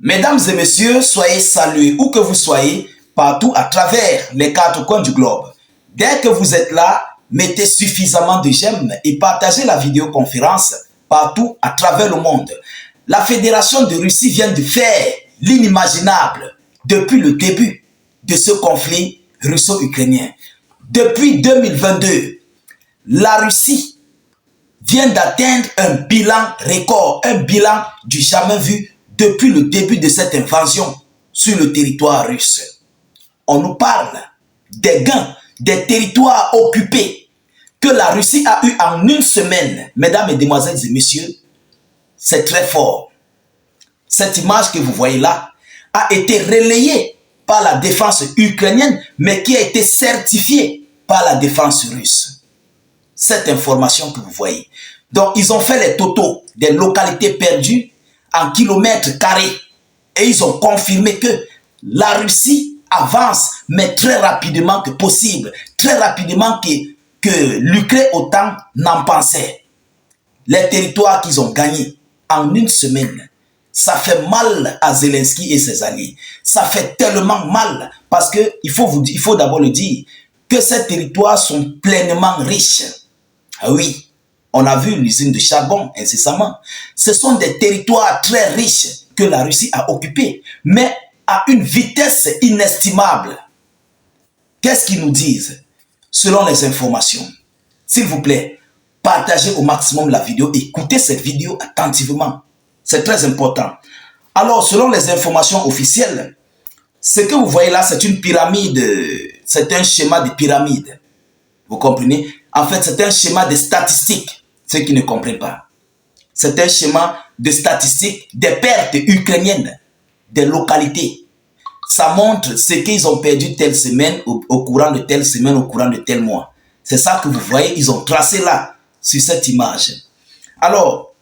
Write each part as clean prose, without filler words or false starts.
Mesdames et messieurs, soyez salués où que vous soyez, partout à travers les quatre coins du globe. Dès que vous êtes là, mettez suffisamment de j'aime et partagez la vidéoconférence partout à travers le monde. La Fédération de Russie vient de faire l'inimaginable depuis le début de ce conflit russo-ukrainien. Depuis 2022, la Russie vient d'atteindre un bilan record, un bilan du jamais vu depuis le début de cette invasion sur le territoire russe. On nous parle des gains, des territoires occupés que la Russie a eu en une semaine. Mesdames, mesdemoiselles et messieurs, c'est très fort. Cette image que vous voyez là a été relayée par la défense ukrainienne, mais qui a été certifiée par la défense russe. Cette information que vous voyez. Donc, ils ont fait les totaux des localités perdues en kilomètres carrés. Et ils ont confirmé que la Russie avance, mais très rapidement que possible. Très rapidement que l'Ukraine autant n'en pensait. Les territoires qu'ils ont gagnés en une semaine, ça fait mal à Zelensky et ses alliés. Ça fait tellement mal parce qu'il faut d'abord le dire que ces territoires sont pleinement riches. Ah oui, on a vu l'usine de charbon incessamment. Ce sont des territoires très riches que la Russie a occupés, mais à une vitesse inestimable. Qu'est-ce qu'ils nous disent? Selon les informations, s'il vous plaît, partagez au maximum la vidéo, écoutez cette vidéo attentivement. C'est très important. Alors, selon les informations officielles, ce que vous voyez là, c'est une pyramide, c'est un schéma de pyramide. Vous comprenez? En fait, c'est un schéma de statistiques, ceux qui ne comprennent pas. C'est un schéma de statistiques des pertes ukrainiennes, des localités. Ça montre ce qu'ils ont perdu telle semaine, au courant de telle semaine, au courant de tel mois. C'est ça que vous voyez, ils ont tracé là, sur cette image. Alors,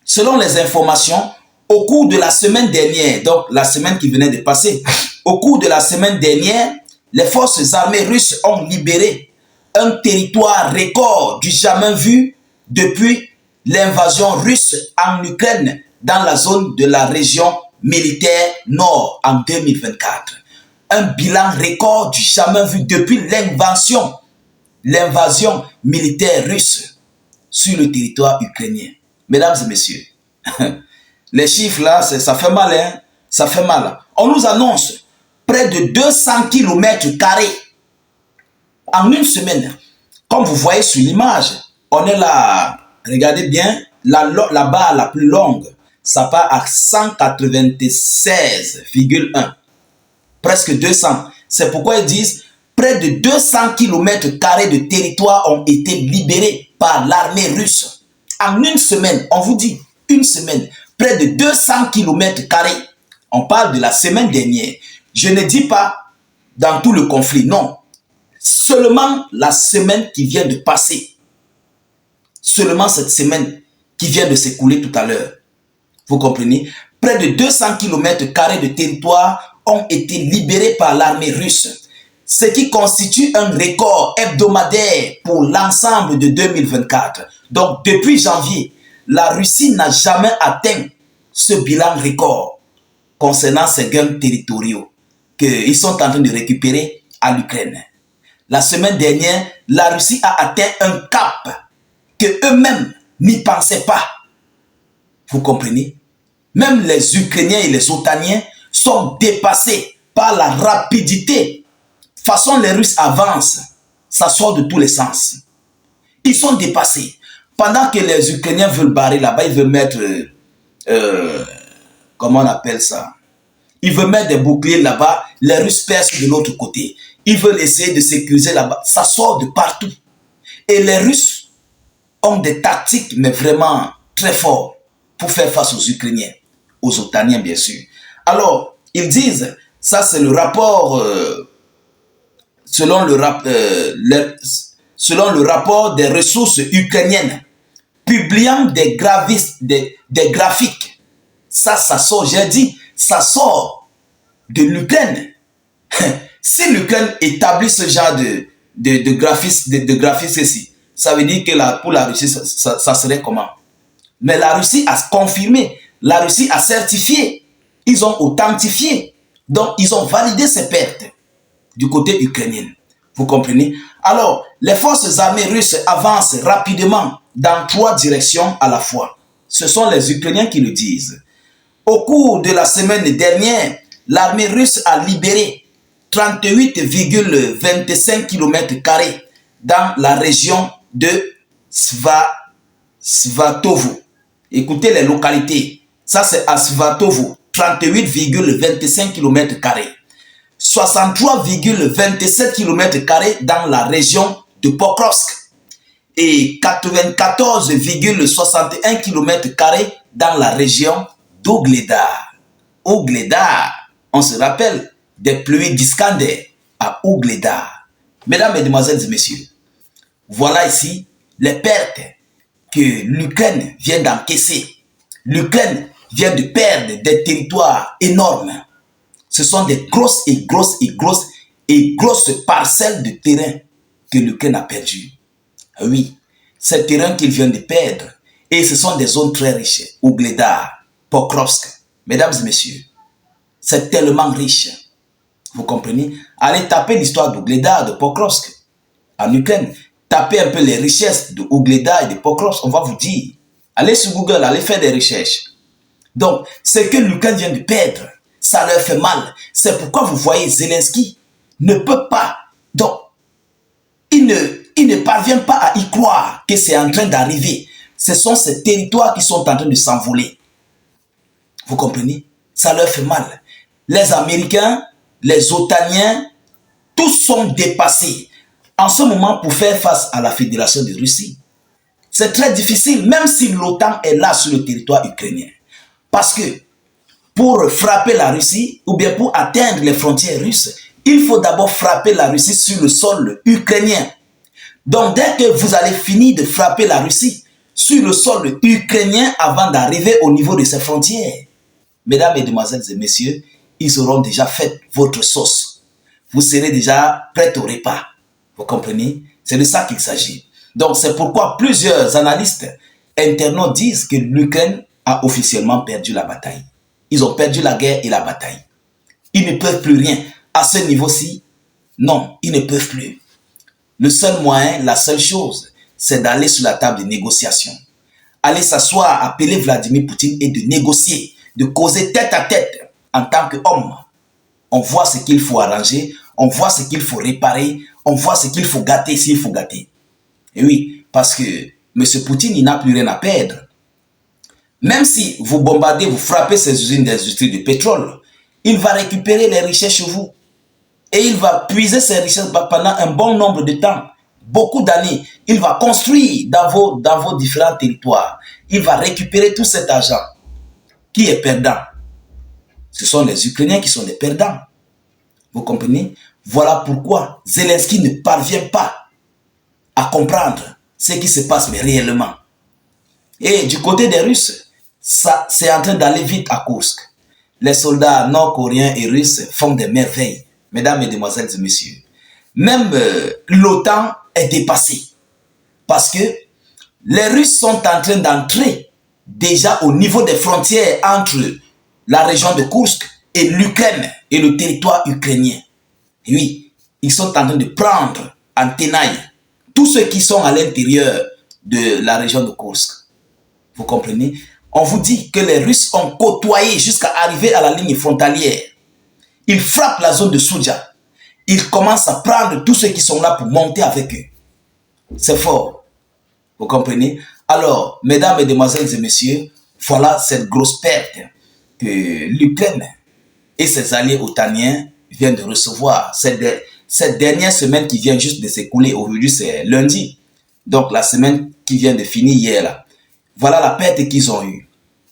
selon les informations, au cours de la semaine dernière, donc la semaine qui venait de passer, au cours de la semaine dernière, les forces armées russes ont libéré un territoire record du jamais vu depuis l'invasion russe en Ukraine dans la zone de la région militaire nord en 2024. Un bilan record du jamais vu depuis l'invasion militaire russe sur le territoire ukrainien. Mesdames et messieurs, les chiffres là, ça fait mal, hein? Ça fait mal. On nous annonce près de 200 km carrés en une semaine. Comme vous voyez sur l'image, on est là, regardez bien, la barre la plus longue, ça part à 196,1. Presque 200. C'est pourquoi ils disent près de 200 km carrés de territoire ont été libérés par l'armée russe. En une semaine, on vous dit, une semaine, près de 200 km carrés. On parle de la semaine dernière. Je ne dis pas dans tout le conflit, non. Seulement la semaine qui vient de passer. Seulement cette semaine qui vient de s'écouler tout à l'heure. Vous comprenez? Près de 200 km carrés de territoire ont été libérés par l'armée russe. Ce qui constitue un record hebdomadaire pour l'ensemble de 2024. Donc depuis janvier, la Russie n'a jamais atteint ce bilan record concernant ces gains territoriaux qu'ils sont en train de récupérer à l'Ukraine. La semaine dernière, la Russie a atteint un cap que eux-mêmes n'y pensaient pas. Vous comprenez? Même les Ukrainiens et les Otaniens sont dépassés par la rapidité. De toute façon, les Russes avancent. Ça sort de tous les sens. Ils sont dépassés. Pendant que les Ukrainiens veulent barrer là-bas, ils veulent mettre... comment on appelle ça? Ils veulent mettre des boucliers là-bas. Les Russes percent de l'autre côté. Ils veulent essayer de sécuriser là-bas. Ça sort de partout. Et les Russes ont des tactiques, mais vraiment très fortes, pour faire face aux Ukrainiens, aux Otaniens bien sûr. Alors, ils disent, ça c'est le rapport, selon le rapport des ressources ukrainiennes, publiant des graphiques. Ça sort, j'ai dit, ça sort de l'Ukraine. Si l'Ukraine établit ce genre de graphisme ici, ça veut dire que pour la Russie, ça serait comment? Mais la Russie a confirmé, la Russie a certifié Ils ont authentifié. Donc, ils ont validé ces pertes du côté ukrainien. Vous comprenez? Alors, les forces armées russes avancent rapidement dans 3 directions à la fois. Ce sont les Ukrainiens qui le disent. Au cours de la semaine dernière, l'armée russe a libéré 38,25 km² dans la région de Svatovo. Écoutez les localités. Ça, c'est à Svatovo. 38,25 km². 63,27 km² dans la région de Pokrovsk et 94,61 km² dans la région d'Ougledar. Ougledar, on se rappelle des pluies d'Iskander à Ougledar. Mesdames, Mesdemoiselles et Messieurs, voilà ici les pertes que l'Ukraine vient d'encaisser. L'Ukraine vient de perdre des territoires énormes. Ce sont des grosses parcelles de terrain que l'Ukraine a perdu. Oui, ces terrains qu'il vient de perdre, et ce sont des zones très riches. Ougledar, Pokrovsk, mesdames et messieurs, c'est tellement riche. Vous comprenez? Allez taper l'histoire d'Ougledar, de Pokrovsk, en Ukraine. Tapez un peu les richesses de Ougledar et de Pokrovsk, on va vous dire. Allez sur Google, allez faire des recherches. Donc, ce que l'Ukraine vient de perdre, ça leur fait mal. C'est pourquoi vous voyez Zelensky ne peut pas. Donc, il ne parvient pas à y croire que c'est en train d'arriver. Ce sont ces territoires qui sont en train de s'envoler. Vous comprenez? Ça leur fait mal. Les Américains, les Otaniens, tous sont dépassés. En ce moment, pour faire face à la Fédération de Russie, c'est très difficile, même si l'OTAN est là sur le territoire ukrainien. Parce que pour frapper la Russie, ou bien pour atteindre les frontières russes, il faut d'abord frapper la Russie sur le sol ukrainien. Donc, dès que vous allez finir de frapper la Russie sur le sol ukrainien avant d'arriver au niveau de ses frontières, mesdames, mesdemoiselles et messieurs, ils auront déjà fait votre sauce. Vous serez déjà prêts au repas. Vous comprenez? C'est de ça qu'il s'agit. Donc, c'est pourquoi plusieurs analystes internautes disent que l'Ukraine a officiellement perdu la bataille. Ils ont perdu la guerre et la bataille. Ils ne peuvent plus rien. À ce niveau-ci, non, ils ne peuvent plus. Le seul moyen, la seule chose, c'est d'aller sur la table de négociation. Aller s'asseoir, appeler Vladimir Poutine et de négocier, de causer tête à tête en tant qu'homme. On voit ce qu'il faut arranger, on voit ce qu'il faut réparer, on voit ce qu'il faut gâter s'il faut gâter. Et oui, parce que M. Poutine, il n'a plus rien à perdre. Même si vous bombardez, vous frappez ces usines d'industrie de pétrole, il va récupérer les richesses chez vous. Et il va puiser ces richesses pendant un bon nombre de temps, beaucoup d'années. Il va construire dans vos différents territoires. Il va récupérer tout cet argent. Qui est perdant? Ce sont les Ukrainiens qui sont les perdants. Vous comprenez? Voilà pourquoi Zelensky ne parvient pas à comprendre ce qui se passe mais réellement. Et du côté des Russes, ça, c'est en train d'aller vite à Kursk. Les soldats nord-coréens et russes font des merveilles, mesdames, mesdemoiselles et messieurs. Même l'OTAN est dépassée. Parce que les Russes sont en train d'entrer déjà au niveau des frontières entre la région de Kursk et l'Ukraine et le territoire ukrainien. Et oui, ils sont en train de prendre en tenaille tous ceux qui sont à l'intérieur de la région de Kursk. Vous comprenez? On vous dit que les Russes ont côtoyé jusqu'à arriver à la ligne frontalière. Ils frappent la zone de Soudja. Ils commencent à prendre tous ceux qui sont là pour monter avec eux. C'est fort. Vous comprenez? Alors, mesdames, mesdemoiselles et messieurs, voilà cette grosse perte que l'Ukraine et ses alliés otaniens viennent de recevoir. Cette dernière semaine qui vient juste de s'écouler, aujourd'hui c'est lundi. Donc la semaine qui vient de finir hier là. Voilà la perte qu'ils ont eue.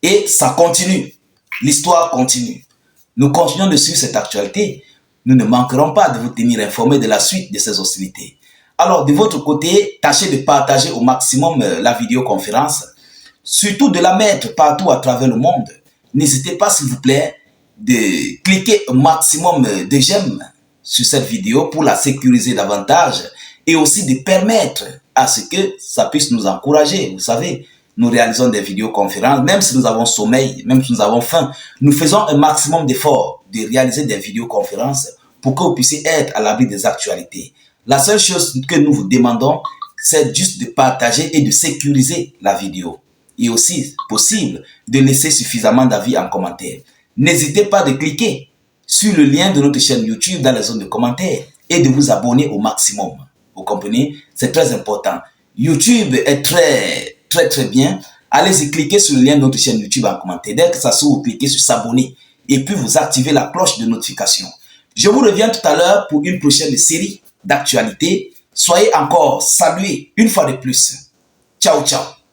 Et ça continue. L'histoire continue. Nous continuons de suivre cette actualité. Nous ne manquerons pas de vous tenir informés de la suite de ces hostilités. Alors, de votre côté, tâchez de partager au maximum la vidéoconférence. Surtout de la mettre partout à travers le monde. N'hésitez pas, s'il vous plaît, de cliquer un maximum de j'aime sur cette vidéo pour la sécuriser davantage et aussi de permettre à ce que ça puisse nous encourager. Vous savez, nous réalisons des vidéoconférences, même si nous avons sommeil, même si nous avons faim, nous faisons un maximum d'efforts de réaliser des vidéoconférences pour que vous puissiez être à l'abri des actualités. La seule chose que nous vous demandons, c'est juste de partager et de sécuriser la vidéo. Et aussi, possible, de laisser suffisamment d'avis en commentaire. N'hésitez pas de cliquer sur le lien de notre chaîne YouTube dans la zone de commentaires et de vous abonner au maximum. Vous comprenez? C'est très important. YouTube est très bien. Allez-y, cliquez sur le lien de notre chaîne YouTube en commentaire. Dès que ça s'ouvre, vous cliquez sur s'abonner et puis vous activez la cloche de notification. Je vous reviens tout à l'heure pour une prochaine série d'actualités. Soyez encore salués une fois de plus. Ciao, ciao.